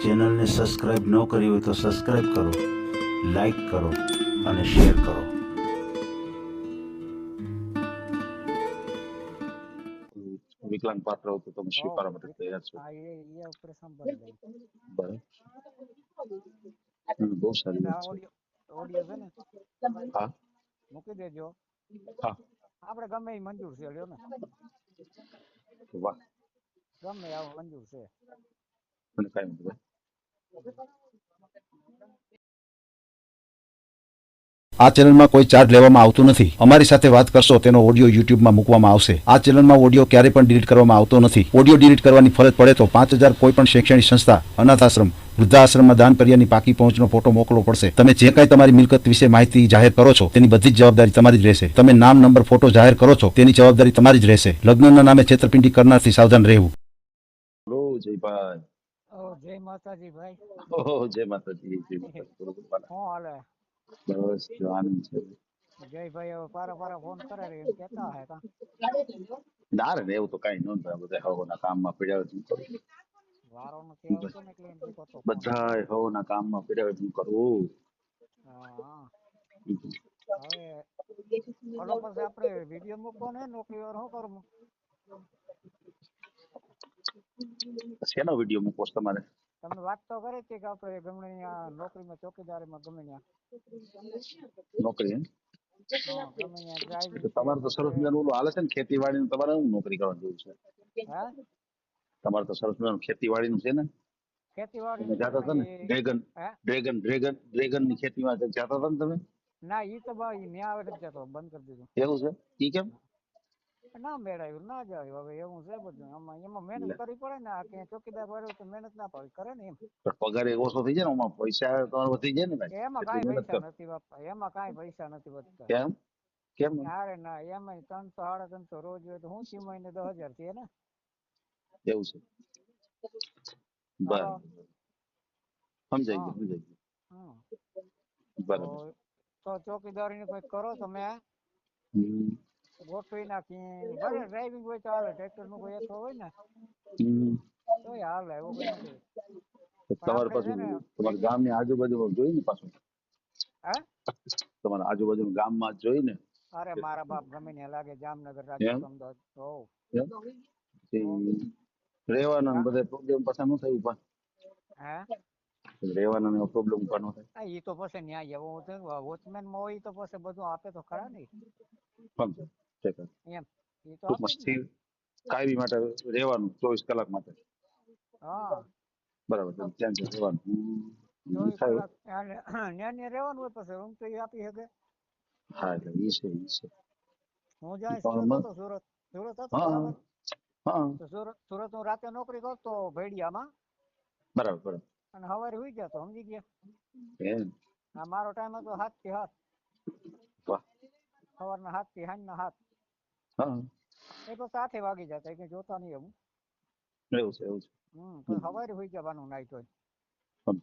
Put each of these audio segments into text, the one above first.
ચેનલને સબસ્ક્રાઇબ ન કરી હોય તો સબસ્ક્રાઇબ કરો, લાઈક કરો અને શેર કરો. વિકલાંગ પાત્ર હતો તમે સ્વીકારવા માટે તૈયાર છો? હા, એ ઉપર સંભાળી લઈ. બરાબર. બહુ સારી વાત છે. ઓડિયો છે ને હા મૂકી દેજો. હા આપણે ગમે એ મંજૂર છે, લ્યો ને. વાહ. ગમે આવું મંજૂર છે. અને કાંઈ નથી ભાઈ. આ ચેનલમાં કોઈ ચાર્જ લેવામાં આવતું નથી. અમારી સાથે વાત કરશો તેનો ઓડિયો યુટ્યુબમાં મૂકવામાં આવશે. આ ચેનલમાં ઓડિયો ક્યારેય પણ ડિલીટ કરવામાં આવતો નથી. ઓડિયો ડિલીટ કરવાની ફરજ પડે તો 5,000 કોઈ પણ શૈક્ષણિક સંસ્થા, અનાથ આશ્રમ, વૃદ્ધાશ્રમમાં દાન કર્યાની પાકી પહોંચનો ફોટો મોકલવો પડશે. તમે જે કાંઈ તમારી મિલકત વિશે માહિતી જાહેર કરો છો તેની બધી જ જવાબદારી તમારી જ રહેશે. તમે નામ, નંબર, ફોટો જાહેર કરો છો તેની જવાબદારી તમારી જ રહેશે. લગ્નના નામે છેતરપિંડી કરનારથી સાવધાન રહેવું. ઓ જયભાઈ. જય માતાજી ભાઈ. ઓહો જય માતાજી. જય માતાજી. બરોબર બાલા. શું હાલે? બસ જો આનંદ છે. જયભાઈ હવે પારા ફોન કરે રે એમ કહેતા હે કા? ના રે એવું તો કાંઈ ન થાય. બધા હવના કામમાં પડ્યા હોય શું કરું? વારો નથી આવતો ને એટલે એમ કીધો તો ફોન. બધાય હવના કામમાં પડ્યા હોય શું કરવું? હા. હવે ઓલો પછી આપણે વિડીયો મૂકવાનો હે નોકરી વાર શું કરવું? શેનો વિડીયો મૂકવો છે તમારે? તમને વાત તો કરે છે કે આપણે ગમે ત્યાં નોકરીમાં ચોકીદારીમાં ગમે ત્યાં. નોકરી એમ? હા, ગમે ત્યાં ડ્રાઇવિંગ છે તમારે તો સરસ પછી. મજાનું ઓલું હાલે છે ને ખેતીવાડીનું. તમારે શું નોકરી કરવાની જરૂર છે? હે? તમારે તો સરસ મજાનું ખેતીવાડીનું છે ને? તમે ખેતીવાડીનું છે જાતા ને હતા ને એ. ડ્રેગન હે? ડ્રેગન ની ખેતીમાં જાતા હતા ને તમે? ના, ઈ તો ભાઈ ન્યા આવે જ જતો, બંધ કરી દીધું. એવું છે? ઈ કેમ? ના મેળાયું, ના જાય. હવે એવું છે બધું. એમાં મહેનત કરવી પડે ને. આ ક્યાં ચોકીદાર વાળો તો મહેનત ના પાડી કરે ને એમ. પગાર એ ઓછો થઈ જાય ને, એમાં પૈસા આવે તો વધી જાય ને ભાઈ. એમાં એટલી કાંઈ મહેનત પૈસા કર. નથી બાપા, એમાં કાંઈ પૈસા નથી વધતા. કેમ? કેમ? અરે ના, એમાં 300 350 રોજ હોય તો હું 6 મહિને 10,000 થયે ને. એવું છે. હાલો. બરાબર. સમજાઈ હા. ગયું, સમજાઈ ગયું. હમ. બરાબર. તો ચોકીદારી કોઈ કરો તમે હમ. ગોઠવી નાખી. ભલે ડ્રાઇવિંગ હોય તો હાલે, ટ્રેક્ટર નું કોઈ એક હોય ને હમ. તોય હાલે, એવું કઈ નથી. પણ તમારે આપણે છે પાછું ને તમારા ગામની આજુબાજુમાં જોઈ ને પાછું. હે? તમારા આજુબાજુના ગામમાં જ જોઈ ને. અરે મારા બાપ ગમે ત્યાં લાગે, જામનગર, રાજકોટ, એમ? અમદાવાદ. હોવ. એમ? રહેવાના ને બધા પ્રોબ્લેમ પાછા ન થાય ઉભા. હે? રહેવાના ને પ્રોબ્લેમ ઉભા ન થાય. એ તો પછી ન્યાય વોચમેન માં હોય તો પછી બધું આપે તો ખરા નહીં સમજો. ચેક. એમ. એ તો ટૂંકમાં આપે જ ને. સ્થિર કાયમી માટે રહેવાનું 24 કલાક માટે. હા, બરાબર. ત્યાં રહેવાનું. 24 થાય. કલાક ન્યા રહેવાનું હોય પછી રૂમ તો એ આપી શકે. હા એટલે ઈ છે. હું જાય સુરત પણ હતો, સુરત હતો હા બરાબર. હા તો સુરત હું રાતે નોકરી કરતો ભેડિયામાં બરાબર. અને સવારે હુઈ જતો, સમજી ગયા. એમ. આ મારો ટાઈમ હતો 7 થી 7, વાહ. સવારના 7 થી સાંજના 7. હા એ તો 7 વાગી જતા, કઈ જોતા નહીં હું. એવું છે. તો સવારે હુઈ જવાનું નાઈ તોય. હમ.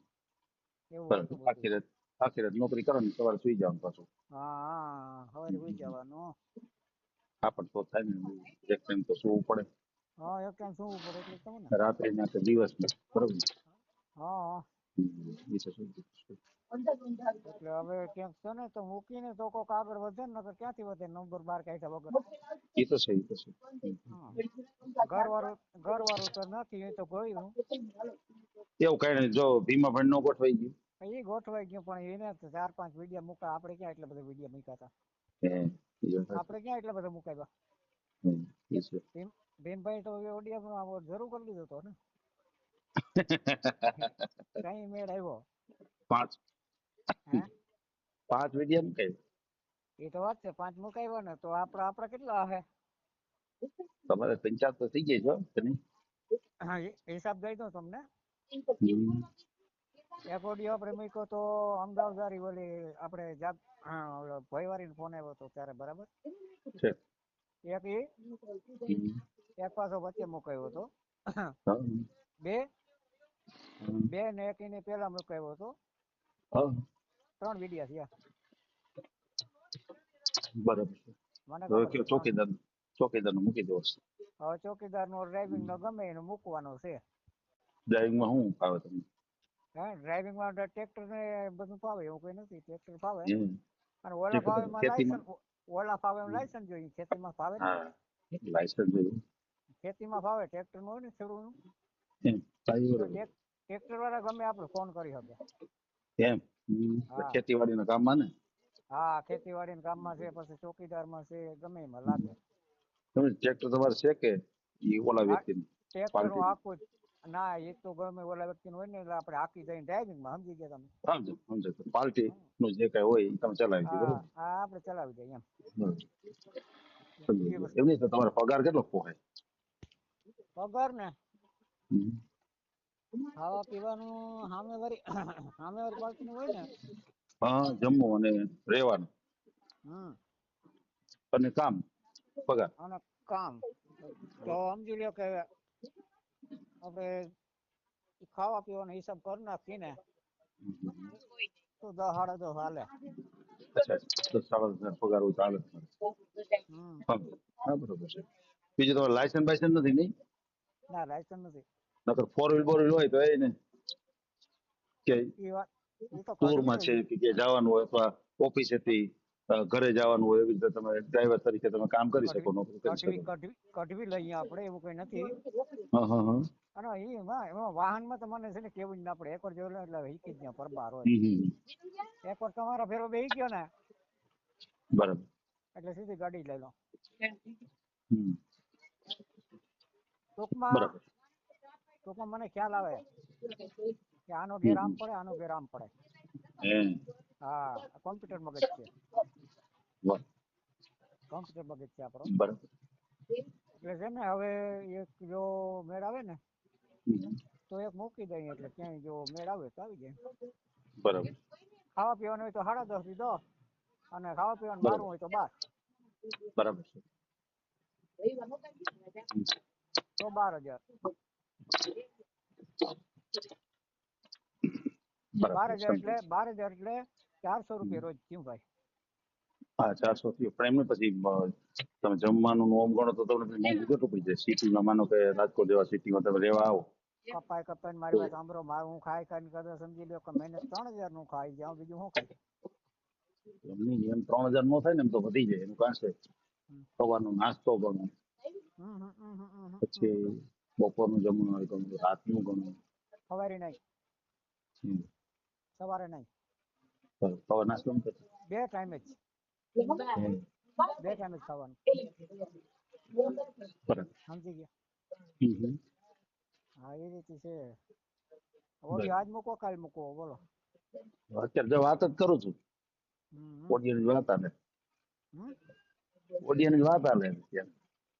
એવું બરાબર. હતું બધું. આખી રાત નોકરી કરો ને સવારે સુઈ જવાનું પાછું. હા, સવારે હુઈ જવાનું. હા પણ તો થાય ને એક ટાઈમ તો સુવું પડે. હા, એક ટાઈમ સુવું પડે એટલે કહું ને. રાત્રે ના તો દિવસ બરોબર. હા, ઈ છે શું. એટલે હવે ક્યાંક છે ને તો મૂકીને તો કોક આગળ વધે ને, નકર ક્યાંથી વધે નંબર 12 કાઢ્યા વગર. એ તો છે. હા, ઘરવાળું તો નથી, એ તો ગયું. એવું કઈ નહીં. જો ભીમાભાઈ નો ગોઠવાઈ ગયું. એ ગોઠવાઈ ગયું, પણ એને 4-5 વિડીયો મૂકા. આપણે ક્યાં એટલા બધા વિડીયો મૂક્યા હતા? આપણે ક્યાં એટલા બધા મુકાવ્યા? ભીમભાઈ તો ઓડિયો જરૂર કરી લીધો હતો ને. કઈ મેળ આવ્યો? 5 વિડીયો મૂકાય. એ તો વાત છે, 5 મુકાવ્યા ને તો આપડા કેટલા હશે? તમારે 5 તો થઈ જાય છો. હા, હિસાબ દઈ દો તમને. એક ઓડિયો આપણે મૂક્યો તો અમદાવાદ ઓલી આપણે ભયવારી ફોન આવ્યો હતો ત્યારે, બરાબર. એક પાછો વચ્ચે મુકાયો હતો. બે ને એક એને પેલા મુકાયો હતો. 3 વિડીયા થયા. બરાબર. મને હવે ખબર છે. કયો ચોકીદાર નું મૂકી દો. હવે ચોકીદાર નો ડ્રાઇવિંગ નો ગમે એનું મૂકવાનો છે. ડ્રાઇવિંગમાં શું ફાવે તમને? હા ડ્રાઇવિંગ માં ટ્રેક્ટર ને બધું ફાવે એવું કઈ નથી, ટ્રેક્ટર ફાવે. એમ અને ઓલા ઠીક ફાવે છે. એમાં ખેતીમાં લાયસન્સ, ઓલા ફાવે એમાં લાયસન્સ જોઈએ, ખેતીમાં ફાવે ને. હા લાયસન્સ જોઈએ ખેતીમાં ફાવે, ટ્રેક્ટર નું હોય ને ખેડૂતનું, એમ સારી તો બરોબર ટ્રેક્ટર વાળા ગમે આપણે ફોન કરી શકે. એમ હા ખેતીવાડીના કામમાં ને હા ખેતીવાડીના કામમાં છે, પછી ચોકીદારમાં છે, ગમે એમાં લાગે. તમે ટ્રેક્ટર તમારે છે કે ઈ ઓલા હા વ્યક્તિનું ટ્રેક્ટર નું પાર્ટી આખું ના એ તો ગમે ઓલા વ્યક્તિનું હોય ને, એટલે આપણે આખી જઈને ડ્રાઇવિંગમાં સમજી ગયા તમે. સમજો સમજો પાર્ટી નું જે કઈ હોય એ તમે ચલાવી દો હા બરોબર હા આપણે ચલાવી દઈએ એમ. બરોબર. સમજી બીજી ગયો. વસ્તુ એમ નહીં તો તમારો પગાર કેટલો પોહાય પગાર ને હમ. ખાવા પીવાનું સામેવાળી સામેવાળી પાર્ટીનું હોય ને. હા જમવું અને રહેવાનું હમ અને કામ પગાર અને કામ તો સમજી લ્યો કે આપણે ખાવા પીવાનો હિસાબ કરી નાખીને તો 10 સાડા 10 હાલે. અચ્છા 10,000 પગાર હોય ચાલે હમ હા બરોબર છે. બીજું તમારે લાયસન્સ બાયસન્સ નથી નહીં ના લાયસન્સ નથી. નકર 4 વ્હીલ બોર વ્હીલ હોય તો એને કે એ વાત એ તો કઢવી ટૂરમાં છે લઈએ. કે ક્યાંય જવાનું હોય અથવા ઓફિસેથી ઘરે જવાનું હોય એવી રીતે તમે ડ્રાઈવર તરીકે તમે કામ કરી શકો કઢવી નોકરી કરી શકો કઢવી લઈએ આપણે, એવું કઈ નથી. હા હા હા અને એમાં વાહનમાં તમને છે ને કેવું જ ના પડે, એકવાર જોઈ લો એટલે હીકી જ ત્યાં પરબાર હોય. હમ. એકવાર તમારા ફેરો બેસી ગયો ને બરાબર એટલે સીધી ગાડી જ લઈ લો. હમ. ટૂંકમાં બરાબર ટૂંકમાં મને ખ્યાલ આવે કે આનો હમ ઘેર આમ હમ. પડે, આનો ઘેર આમ પડે. હે હા કોમ્પ્યુટર મગજ છે, વાહ કોમ્પ્યુટર મગજ છે આપણો. બરાબર એટલે છે ને હવે એક જો મેળ આવે ને હમ. તો એક મૂકી દઈએ, એટલે ક્યાંય જો મેળ આવે તો આવી જાય. બરાબર ખાવા પીવાનું હોય તો 10:30 થી 10, અને ખાવા પીવાનું બરાબર મારું હોય તો 12. બરાબર છે તો 12,000. બાર બરાબર હજાર સમજો એટલે 12,000 એટલે 400 રૂપિયા રોજ થયું ભાઈ. હા 400 થયો પણ એમને પછી તમે જમવાનું ઓમ ગણો તો તમને મોંઘું કેટલું પડી જાય સિટીમાં માનો કે રાજકોટ જેવા સિટીમાં તમે રહેવા આવો કપાઈને મારી વાત સાંભળો, મારું હું ખાઈને કરતા સમજી લો કે મહિને 3,000 નું ખાઈ જાઉં, બીજું શું ખાઈ. એમની એમ 3,000 નો થાય ને એમ તો વધી જાય એનું કારણ છે હમ સવારનો નાસ્તો ગણો હમ હમ હમ હમ હમ હમ પછી હમ. બપોરનું જમવાનું ગણો રાતનું ગણો સવારે નહીં, સવારે નહીં, સવાર નાસ્તો નહીં કરતા? 2 ટાઈમે જ, હમ. 2 ટાઈમે જ ખાવાનું. બરાબર સમજી ગયા. હમ. હા એ રીતે છે. ઓડિયો બરાબર આજ મૂકો કાલ મૂકો બોલો. અત્યારે જો વાત જ કરું છું હમ ઓડિયન્સ વાત આલે હમ ઓડિયન્સ વાત આલે અત્યારે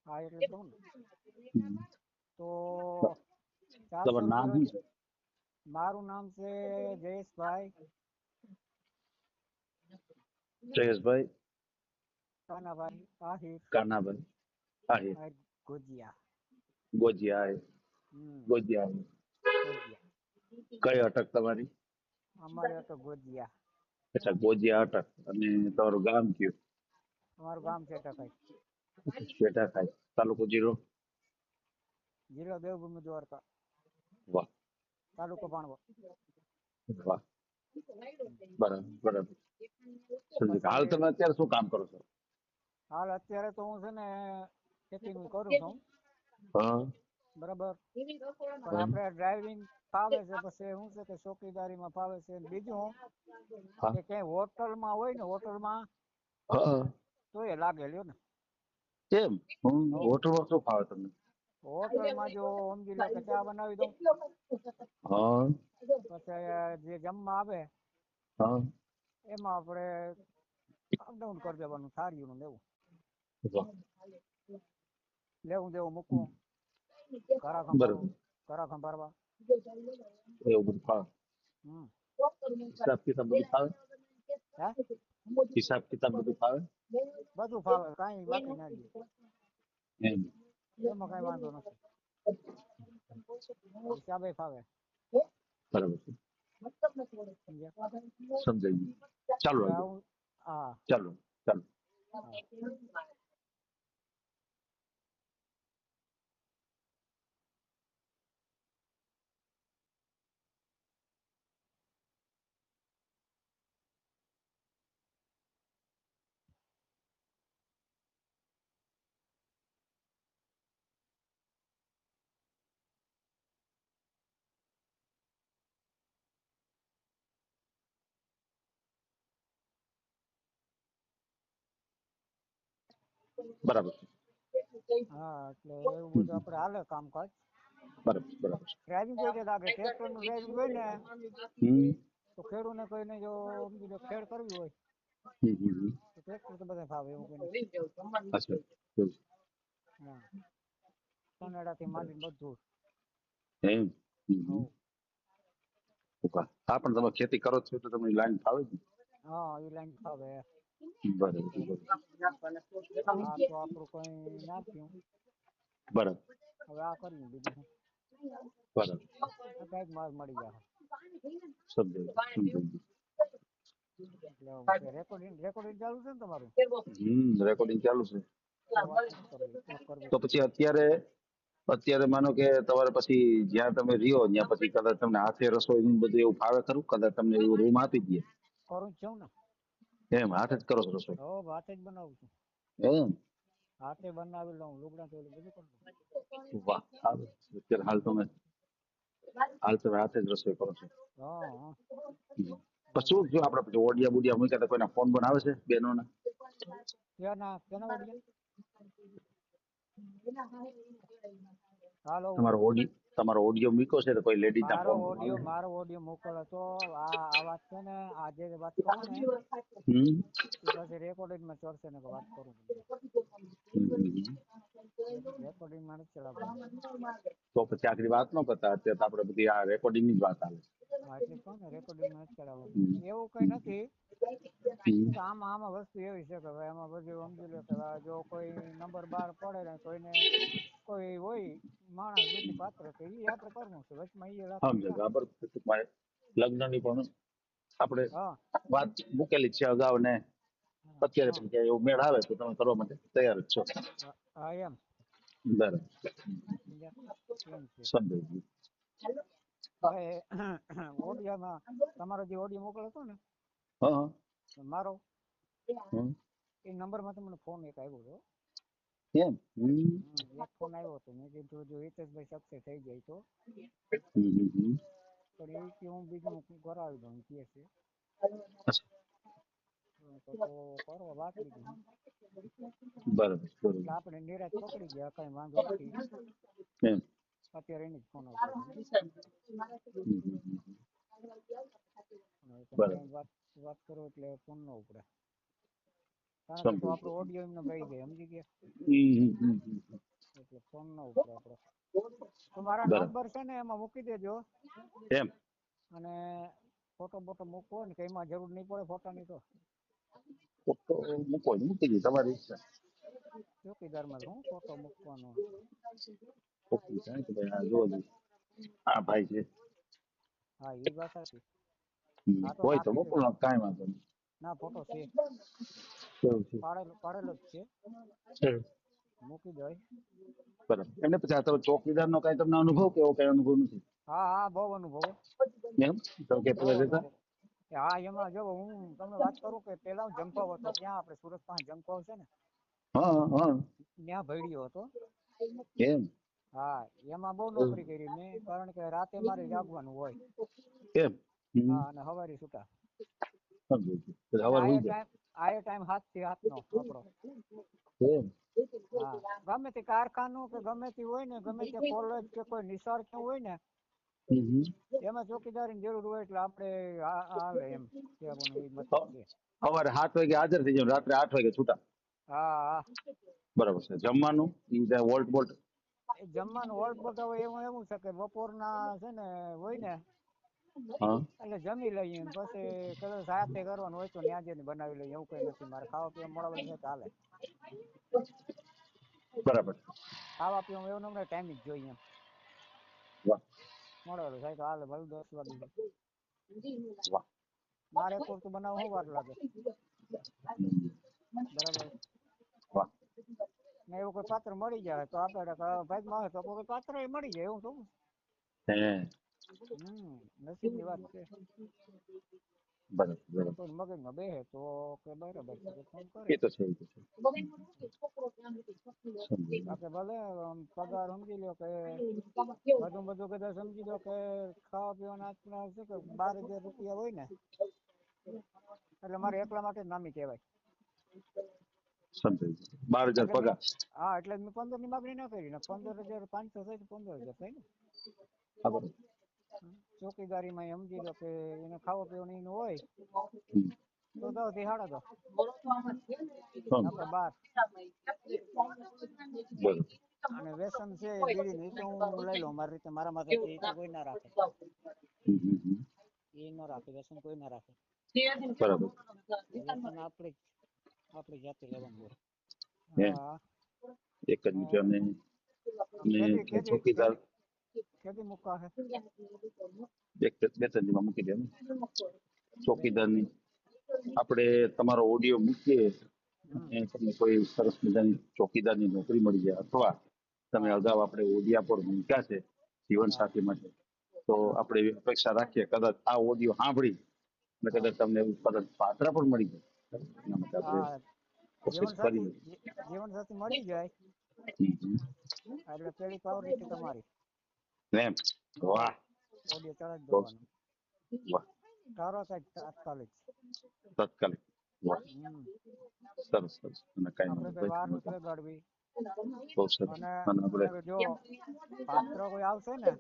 હા એટલે જ કહું ને. હમ. તો તમારું 400 નામ રૂપિયા શું રોજ. છે મારું નામ છે જયેશભાઈ જયેશભાઈ કાનાભાઈ આહિર કાનાભાઈ આહિર આહિર ગોજિયા. ગોજિયા હમ ગોજિયા ગોજિયા. કઈ અટક તમારી અમારે તો ગોજિયા. અચ્છા ગોજિયા અટક અને તમારું ગામ કયું અમારું ગામ છે ટકાઈ, પેટા ખાય તાલુકો જીરો જિલ્લો દેવભૂમિ દ્વારકા, વાહ તાલુકો ભાણવો. વાહ બરાબર બરાબર સમજી ગયા. હાલ પછી તમે અત્યારે શું કામ કરો છો હાલ અત્યારે તો હું છે ને ખેતીનું કરું છું હા બરાબર. પણ હા આપણે ડ્રાઇવિંગ ફાવે છે, પછી શું છે કે ચોકીદારીમાં ફાવે છે. અને બીજું હા કે ક્યાંય હોટલમાં હોય ને, હોટલમાં હા તો એ લાગે લ્યો ને. કેમ હો હોટલમાં શું ફાવે તમને હોટલમાં જો સમજી લો કે ચા બનાવી દઉં, હા પછી જે જમવા આવે હા એમાં આપણે અપડાઉન કરી દેવાનું, થાળીનું લેવું, વાહ. લેવું દેવું મૂકવું, ઘરા બરાબર સંભાળવું, ઘરા સંભાળવા. એવું બધું ફાવે હમ હિસાબ કિતાબ બધું ફાવે હે હિસાબ કિતાબ બધું ફાવે બધું ફાવે, કાંઈ બાકી ના રહીએ. એમ એમાં કાંઈ વાંધો નથી, હિસાબે ફાવે. બરાબર છે સમજ્યા. સમજાઈ ગયું ચાલો એટલે આગળ આવું. હા ચાલો ચાલો હા. બરાબર હા એટલે એવું બધું આપણે હાલે કામકાજ. બરાબર બરાબર. ડ્રાઇવિંગ કોઈ લાગે ટ્રેક્ટર નું ડ્રાઇવિંગ હોય ને હમ તો ખેડૂને કોઈને જો સમજી લો ખેડ કરવી હોય હમ. તો ટ્રેક્ટર તો બધા ફાવે એવું કોઈ અચ્છા એવું છે. હા કનેડાથી માંડીને બધું. એમ હવ. ઓકે. હા પણ તમે ખેતી કરો છો તો તમને લાઈન ફાવે જ ને? હા એ લાઈન ફાવે. બરાબર બરાબર. આ તો આપણું કઈ નાખ્યું બરાબર હવે આ કર્યું બીજું શું બરાબર. આ કઈક માલ મળી જાય. સમજાયું. એટલે રેકોર્ડિંગ રેકોર્ડિંગ ચાલુ છે ને તમારું રેકોર્ડિંગ ચાલુ છે. તો વાત જ કરવી કરવી તો પછી અત્યારે માનો કે તમારે પછી જ્યાં તમે રહ્યો ત્યાં પછી કદાચ તમને હાથે રસોઈ નું બધું એવું ફાવે ખરું? કદાચ તમને એવું રૂમ આપી દે કરું જ છું ને. એમ હાથે જ કરો છો રસોઈ? હો હાથે જ બનાવું છું. એમ હાથે બનાવી લઉં લુગડા ચોલી બધું કરું. વાહ સારું. અત્યારે હાલ તમે હાથે જ રસોઈ કરો છો. હા હા પછી શું થયું આપડે પછી ઓડિયા બુડિયા મૂક્યા તો કોઈના ફોન પણ આવે છે બહેનોના? કેના વડિયા હાલો તમારો ઓડિયો મૂક્યો છે તો કોઈ લેડીઝ ના ફોન આવે છે? મારો ઓડિયો મોકલો તો આ વાત છે ને આજે વાત કરું ને હમ એ પછી રેકોર્ડિંગ માં ચડશે ને વાત કરું રેકોર્ડિંગ માં નથી ચડાવવાનું. તો પછી આખરી વાત ન કરતા અત્યારે તો આપડે બધી આ રેકોર્ડિંગ ની જ વાત આવે હા એટલે કહું ને રેકોર્ડિંગ માં નથી ચડાવવાનું. હમ. એવું કઈ નથી હમ. તો આમાં વસ્તુ એવી છે કે ભાઈ એમાં બધું સમજી લો કે જો કોઈ નંબર બહાર પડે ને કોઈને કોઈ હોય માણસ દુખી પાત્ર તો એ આપણે કરવું છે વચમાં એ રાખવું સમજે ક્યાં. બરાબર. ટૂંકમાં લગ્નની પણ આપણે હા વાત મૂકેલી જ છે અગાઉ ને અત્યારે હા પણ ક્યાંય એવું મેળ આવે તો તમે કરવા માટે તૈયાર જ છો. હા એમ બરાબર સમજ્યા? એમ છે સમજાઈ હવે ઓડિયામાં તમારો જે ઓડિયો મોકલો હતો ને ગયું. મારો હા એ નંબરમાં તમને ફોન એક આવ્યો હતો. એમ એક ફોન આવ્યો હતો મેં કીધું જો હિતેશભાઈ સક્સેસ થઈ જાય તો પણ એ કે હું બીજું કરાવી દઉં કે છે તો કરો વાત બીજું હું બરાબર એટલે આપણે નિરાશ પકડી ગયા કઈ વાંધો નથી. એમ અત્યારે એની જ ફોન આવતો હતો તમે બરાબર કઈ વાત કરો એટલે ફોન ન ઉપડે કારણ કે તો સમજુ આપણો ઓડિયો એમને ગઈ જાય સમજી ગયા એટલે ફોન ન ઉપડે આપણો. તો મારા બરાબર નંબર છે ને એમાં મૂકી દેજો એમ અને ફોટો બોટો મૂકવો ને કે એમાં જરૂર નહીં પડે ફોટાની તો તો મૂકી દી તમારી ઈચ્છા. ચોકીદારમાં શું ફોટો મૂકવાનો. હા ભાઈ છે હા એ વાત સાચી. હા તો હોય તો નાખી મોકલો દેજો. કાંઈ વાંધો નહીં. ના ફોટો છે કેવું છે પાડેલો જ છે મૂકી દો. બરાબર એમને પછી આ તમે ચોકીદાર નો કઈ તમને અનુભવ કે એવો કઈ અનુભવ નથી? હા હા બહુ અનુભવ એમ તમે કે બહુ પેલા રહેતા? અનુભવ. હા એમાં જો હું તમને વાત કરું કે પેલા હું જંપાવ હતો ત્યાં આપણે સુરત પાસે જંપાવ છે ને હા હા ત્યાં ભેડ્યો હતો. એમ હા એમાં બહુ નોકરી કરી મેં કારણ કે રાતે મારે જાગવાનું હોય. એમ હા અને હવારી છૂટા. સમજુ અને સવાર હોય આયે ટાઈમ 7 થી 8 નો આપણો. જાય એમ હા ગમે તે કારખાનું કે ગમે તે હોય ને ગમે તે કોલેજ કે કોઈ નિશાળ કે હોય ને એમાં ચોકીદારની જરૂર હોય એટલે આપણે હાલે એમ કહેવાનું એ મતલબ છે. સવારે 7 વાગે હાજર થઈ જાવ રાત્રે 8 વાગે છૂટા. હા હા બરાબર છે જમવાનું ઈ વોલ્ટ બોલ્ટ એ જમવાનું વોલ્ટ બોટ હવે એવું છે કે બપોરના છે ને હોય ને હા એટલે જમી લઈએ પછી કદાચ સાથે કરવાનું હોય તો ત્યાં જઈને બનાવી લઈએ એવું કઈ નથી મારે ખાવા પીવા મોડા છે ચાલે. બરાબર ખાવા પીવા એવું નમને ટાઈમ જ જોઈએ એમ વાહ મોડા થાય તો હાલે ભલે 10 વાગી વાહ મારે એક વસ્તુ બનાવવા શું વાર લાગે બરાબર વાહ ને એવું કોઈ પાત્ર મળી જાય તો આપણે ભાગમાં આવે તો કોઈ પાત્ર એ મળી જાય એવું શું હે નસીબની વાત છે. બરાબર બરાબર કોઈ મગજમાં બેસે તો કે બરાબર છે તો ફોન કરે એ તો છે બાકી ભલે પગાર સમજી લો કે બધું કદાચ સમજી લો કે ખાવા પીવાના શું કે 12,000 રૂપિયા હોય ને એટલે મારે એકલા માટે જ નામી કહેવાય. સમજાય 12,000 પગાર. હા એટલે મેં 15 ની માગણી ના કરી ને 15,500 થાય તો 15,000 થાય ને. હા, બરોબર. ચોકીદારીમાં સમજી લો કે એને ખાવા પીવાનું એનું હોય હમ. તો 10 થી 10.5 હમ. આપણે 12 બરોબર. અને વ્યસન છે એ બીડીનું એ તો હું લઈ લઉં મારી રીતે મારા માથેથી એ તો કોઈ ના રાખે હમ, હમ, હમ. એ ન રાખે વ્યસન કોઈ ના રાખે બરાબર. વ્યસન આપણી જાતે લેવાનું હોય એમ. હા એક જ મિનિટ. અને કેદી ચોકીદાર કેદી મૂકા છે બે ત્રણ દિવસમાં મૂકી દે ને. ચોકીદારની આપણે તમારો ઓડિયો મૂકીએ અને તમને કોઈ સરસ મજાની ચોકીદારની નોકરી મળી જાય અથવા તમે અગાઉ આપણે ઓડિયા પર મૂક્યા છે જીવન સાથી માટે તો આપણે એવી અપેક્ષા રાખીએ કદાચ આ ઓડિયો સાંભળી અને કદાચ તમને એવું કદાચ પાત્ર પણ મળી જાય એના માટે આપણે હા કોશિશ કરીએ. જીવન સાથી મળી જાય એટલે પેલી પ્રાયોરિટી તમારી એમ. વાહ. ઓડિયો ચડાવી બહુ દેવાનું વાહ. તરત જ તાત્કાલિક તાત્કાલિક. વાહ. સરસ સરસ. અને કઈ આપણે કઈ વાર નથી લગાડવી બહુ સરસ. અને અને આપણે જો પાત્ર કોઈ આવશે ને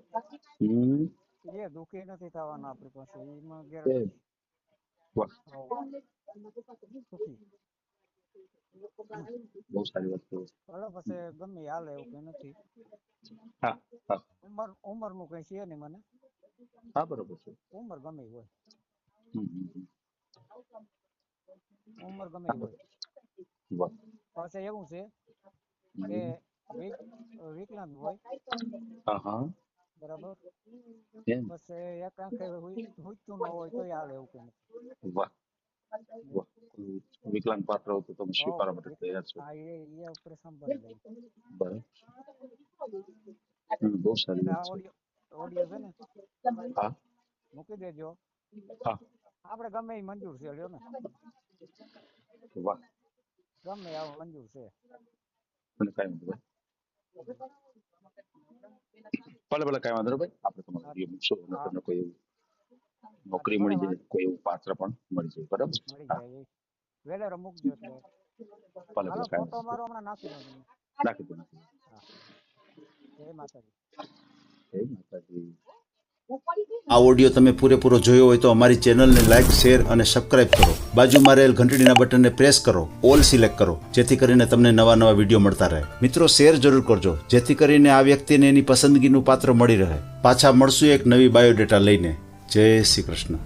હમ. એ દુઃખી નથી થવાના આપણી પાસે એમાં એ ગેરંટી વાહ. સુખી બહુ સારી વાત કહો. બરાબર પછી ગમે એ હાલે એવું કઈ નથી હા હા ઉંમર નું કઈ છે નહીં મને હા, બરોબર છે. ઉંમર ગમે એ હોય હમ, હમ, હમ. ઉંમર ગમે એ હોય વાહ. પછી એવું છે કે વિકલાંગ હોય હા હા. બરાબર એમ. પછી એક આંખે હુંચતું ન હોય તોય હાલે એવું કઈ નથી વાહ વાહ. વિકલાંગ પાત્ર હોય તો તમે સ્વીકારવા માટે તૈયાર છો. હા એ ઉપર સંભાળી લઈ બરાબર. બહુ સારી એટલે વાત આ છે. ઓડિયો છે ને હા મૂકી દેજો હા. આપણે ગમે એ મંજૂર છે લ્યો ને વાહ. ગમે આવું મંજૂર છે અને કઈ વાંધો ભાઈ. ભલે ભલે કઈ વાંધો નહીં ભાઈ. આપણે તમારો વિડીયો મૂકશું અને તમને કોઈ એવું નોકરી મળી જાય કોઈ એવું પાત્ર પણ મળી જાય. બરાબર. મળી હા. જાય વેલેરો મૂકજો એટલે ભલે હાલો ભલે કઈ ફોટો વાંધો મારો હમણાં નાખી દઉં તમને નાખી દો નાખી દો. હા જય માતાજી જય માતાજી. આ ઓડિયો તમે પૂરેપૂરો જોયો હોય તો અમારી ચેનલને લાઇક, શેર અને સબસ્ક્રાઇબ કરો. બાજુમાં રહેલ ઘંટડીના બટનને પ્રેસ કરો, ઓલ સિલેક્ટ કરો, જેથી કરીને તમને નવા નવા વિડીયો મળતા રહે. મિત્રો શેર જરૂર કરજો, જેથી કરીને આ વ્યક્તિને એની પસંદગીનું પાત્ર મળી રહે. પાછા મળશું એક નવી બાયોડેટા લઈને. જય શ્રી કૃષ્ણ.